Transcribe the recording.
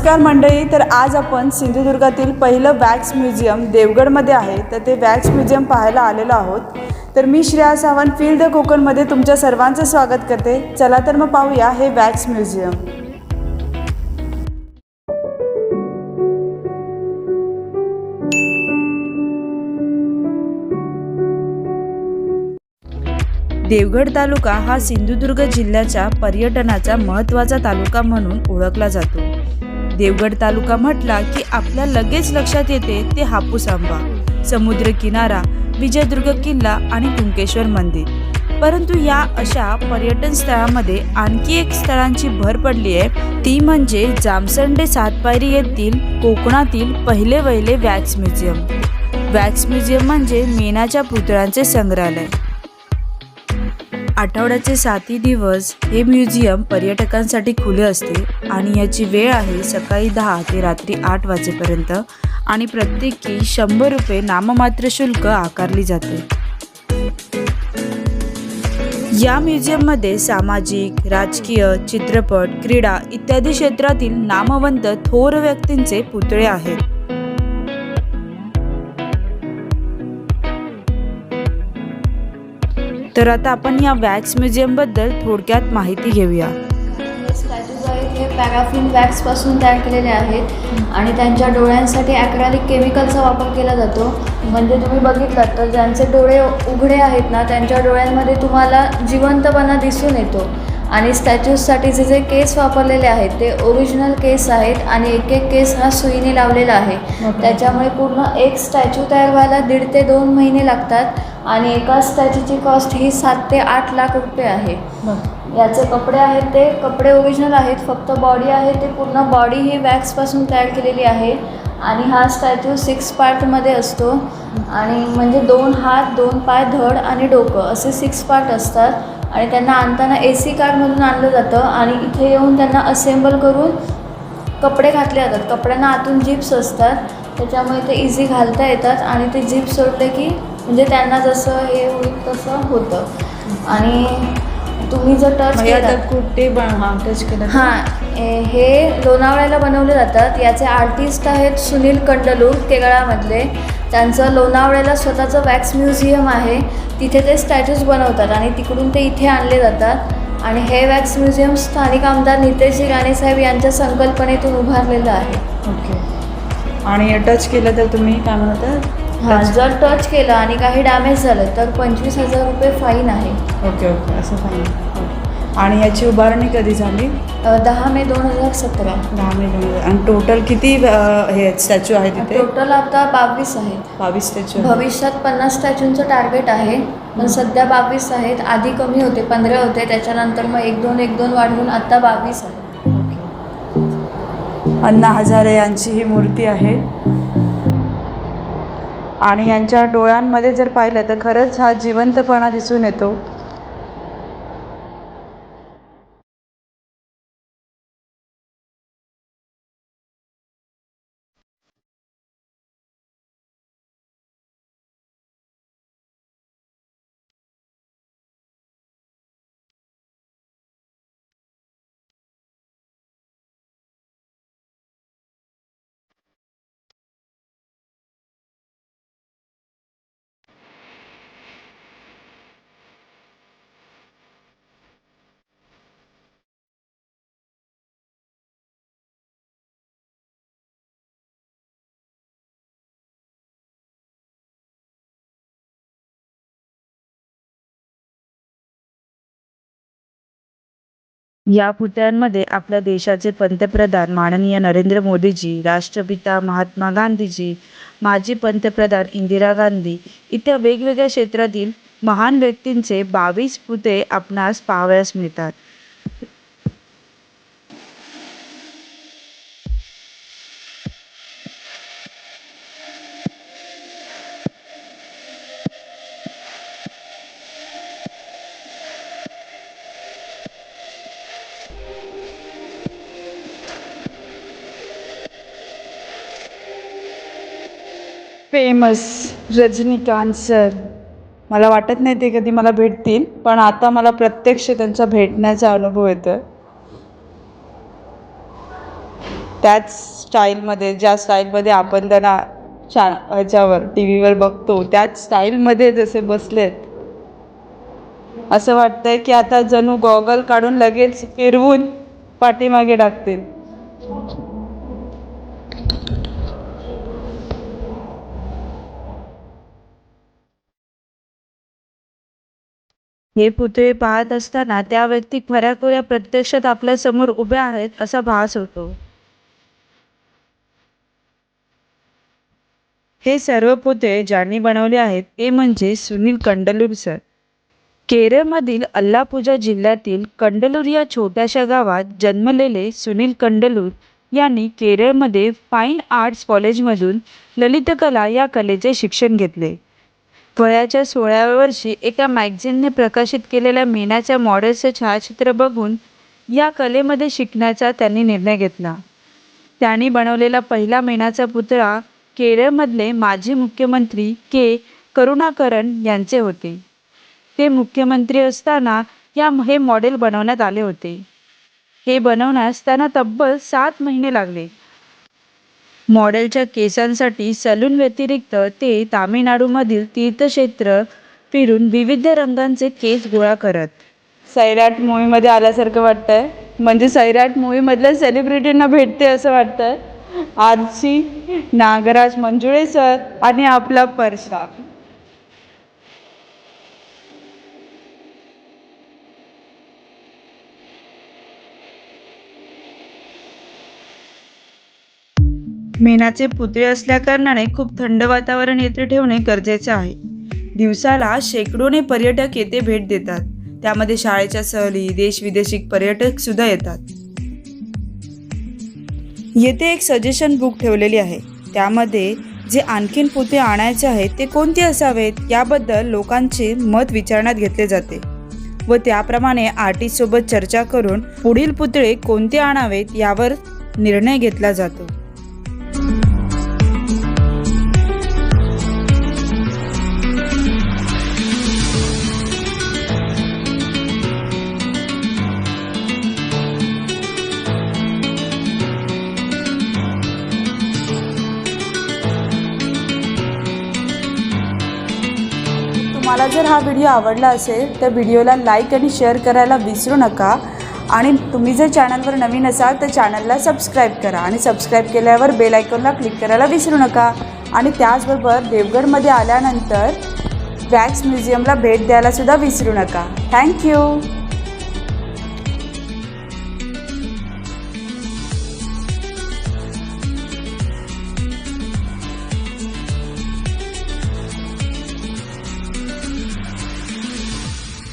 नमस्कार मंडळी. तर आज आपण सिंधुदुर्गातील पहिलं वॅक्स म्युझियम देवगडमध्ये आहे, तर ते वॅक्स म्युझियम पाहायला आलेलो आहोत. तर मी श्रेया सावंत फील्ड द कोकणमध्ये तुमच्या सर्वांचं स्वागत करते. चला तर मग पाहूया हे वॅक्स म्युझियम. देवगड तालुका हा सिंधुदुर्ग जिल्ह्याच्या पर्यटनाचा महत्त्वाचा तालुका म्हणून ओळखला जातो. देवगड तालुका म्हटला की आपल्या लगेच लक्षात येते ते हापूस आंबा, समुद्र किनारा, विजयदुर्ग किल्ला आणि कुंकेश्वर मंदिर. परंतु या अशा पर्यटन स्थळामध्ये आणखी एक स्थळांची भर पडली आहे, ती म्हणजे जामसंडे सातपायरी येथील कोकणातील पहिले वहिले वॅक्स म्युझियम. वॅक्स म्युझियम म्हणजे मेणाच्या पुतळ्यांचे संग्रहालय. आठवड्याचे 7 दिवस हे म्युझियम पर्यटकांसाठी खुले असते आणि याची वेळ आहे सकाळी 10 ते रात्री 8 वाजेपर्यंत आणि प्रत्येकी 100 रुपये नाममात्र शुल्क आकारली जाते. या म्युझियममध्ये सामाजिक, राजकीय, चित्रपट, क्रीडा इत्यादी क्षेत्रातील नामवंत थोर व्यक्तींचे पुतळे आहेत. तर आता आपण या वॅक्स म्युझियमबद्दल थोडक्यात माहिती घेऊया. स्टॅच्यूज आहेत हे पॅराफिन वॅक्सपासून तयार केलेले आहेत आणि त्यांच्या डोळ्यांसाठी ॲक्रेलिक केमिकलचा वापर केला जातो. म्हणजे तुम्ही बघितलात तर ज्यांचे डोळे उघडे आहेत ना, त्यांच्या डोळ्यांमध्ये तुम्हाला जिवंतपणा दिसून येतो. आणि स्टॅच्यूजसाठी जे केस वापरलेले आहेत ते ओरिजिनल केस आहेत आणि एक एक केस हा सुईने लावलेला आहे. त्याच्यामुळे पूर्ण एक स्टॅच्यू तयार व्हायला 1.5 ते 2 महिने लागतात आणि एका स्टॅच्यूची कॉस्ट ही 7 ते 8 लाख रुपये आहे. याचे कपडे आहेत ते कपडे ओरिजिनल आहेत, फक्त बॉडी आहे ते पूर्ण बॉडी ही वॅक्सपासून तयार केलेली आहे. आणि हा स्टॅच्यू 6 पार्टमध्ये असतो आणि म्हणजे 2 हात, 2 पाय, धड आणि डोकं असे 6 पार्ट असतात. आणि त्यांना आणताना AC कारमधून आणलं जातं आणि इथे येऊन त्यांना असेंबल करून कपडे घातले जातात. कपड्यांना आतून जिप्स असतात, त्याच्यामुळे ते इझी घालता येतात आणि ते जिप सोडले की म्हणजे त्यांना जसं हे होईल तसं होतं. आणि तुम्ही जर टच केलं कुठे टच केलं हे लोणावळ्याला बनवले जातात. याचे आर्टिस्ट आहेत सुनील कंडलू केरळामधले. त्यांचं लोणावळ्याला स्वतःचं वॅक्स म्युझियम आहे, तिथे ते स्टॅच्यूज बनवतात आणि तिकडून ते इथे आणले जातात. आणि हे वॅक्स म्युझियम स्थानिक आमदार नितेशजी राणेसाहेब यांच्या संकल्पनेतून उभारलेलं आहे. ओके. आणि टच केलं तर तुम्ही काय म्हणतात? जर टच केलं आणि काही डॅमेज झालं तर 25,000 रुपये फाईन आहे. ओके ओके, असं फाईन. आणि याची उभारणी कधी झाली? 10 मे 2017. 10 मे 2017. आणि टोटल किती हे स्टॅच्यू आहे तिथे? टोटल आता 22 आहेत. 22 स्टॅच्यू. भविष्यात 50 स्टॅच्यूंचं टार्गेट आहे, पण सध्या 22 आहेत. आधी कमी होते, 15 होते, त्याच्यानंतर मग 1-2 वाढवून आता 22 आहे. अण्णा हजारे यांची ही मूर्ती आहे आणि यांच्या डोळ्यांमध्ये जर पाहिलं तर खरंच हा जिवंतपणा दिसून येतो. या पुतळ्यांमध्ये आपल्या देशाचे पंतप्रधान माननीय नरेंद्र मोदीजी, राष्ट्रपिता महात्मा गांधीजी, माजी पंतप्रधान इंदिरा गांधी इत्या वेगवेगळ्या क्षेत्रातील महान व्यक्तींचे 22 पुतळे आपणास पाहावयास मिळतात. फेमस रजनीकांत सर, मला वाटत नाही ते कधी मला भेटतील, पण आता मला प्रत्यक्ष त्यांचा भेटण्याचा अनुभव येतो. त्याच स्टाईलमध्ये, ज्या स्टाईलमध्ये आपण त्यांना ह्याच्यावर टी व्हीवर बघतो त्याच स्टाईलमध्ये जसे बसलेत, असं वाटतंय की आता जणू गॉगल काढून लगेच फिरवून पाठीमागे टाकतील. हे पुतळे पाहत असताना त्या व्यक्ती खऱ्याखुऱ्या प्रत्यक्षात आपल्या समोर उभ्या आहेत असा भास होतो. हे सर्व पुतळे ज्यांनी बनवले आहेत ते म्हणजे सुनील कंडलूर सर. केरळमधील अल्लापुझा जिल्ह्यातील कंडलूर या छोट्याशा गावात जन्मलेले सुनील कंडलूर यांनी केरळमध्ये फाईन आर्ट्स कॉलेजमधून ललितकला या कलेचे शिक्षण घेतले. वयाच्या 16व्या वर्षी एका मॅगझिनने प्रकाशित केलेल्या मेणाच्या मॉडेल्सचे छायाचित्र बघून या कलेमध्ये शिकण्याचा त्यांनी निर्णय घेतला. त्यांनी बनवलेला पहिला मेणाचा पुतळा केरळमधले माजी मुख्यमंत्री के. करुणाकरन यांचे होते. ते मुख्यमंत्री असताना हे मॉडेल बनवण्यात आले होते. हे बनवण्यास त्यांना तब्बल 7 महिने लागले. मॉडेलच्या केसांसाठी सलून व्यतिरिक्त ते तामिळनाडूमधील तीर्थक्षेत्र फिरून विविध रंगांचे केस गोळा करत. सैराट मूवीमध्ये आल्यासारखं वाटतंय, म्हणजे सैराट मूवीमधल्या सेलिब्रिटींना भेटते असं वाटतंय. आरसी, नागराज मंजुळे सर आणि आपला परशा. मेणाचे पुतळे असल्याकारणाने खूप थंड वातावरण येथे ठेवणे गरजेचे आहे. दिवसाला शेकडोने पर्यटक येथे भेट देतात. त्यामध्ये शाळेच्या सहली, देश-विदेशी पर्यटक सुद्धा येतात. येथे एक सजेशन बुक ठेवलेली आहे. त्यामध्ये जे आणखीन पुतळे आणायचे आहेत ते कोणते असावेत याबद्दल लोकांचे मत विचारण्यात घेतले जाते व त्याप्रमाणे आर्टिस्टसोबत चर्चा करून पुढील पुतळे कोणते आणावेत यावर निर्णय घेतला जातो. तुम्हाला जर हा व्हिडिओ आवडला असेल तर व्हिडिओला लाईक आणि शेअर करायला विसरू नका. आणि तुम्ही जर चॅनलवर नवीन असाल तर चॅनलला सबस्क्राईब करा आणि सबस्क्राईब केल्यावर बेल आयकॉनला क्लिक करायला विसरू नका. आणि त्याचबरोबर देवगडमध्ये आल्यानंतर वॅक्स म्युझियमला भेट द्यायला सुद्धा विसरू नका. थँक्यू.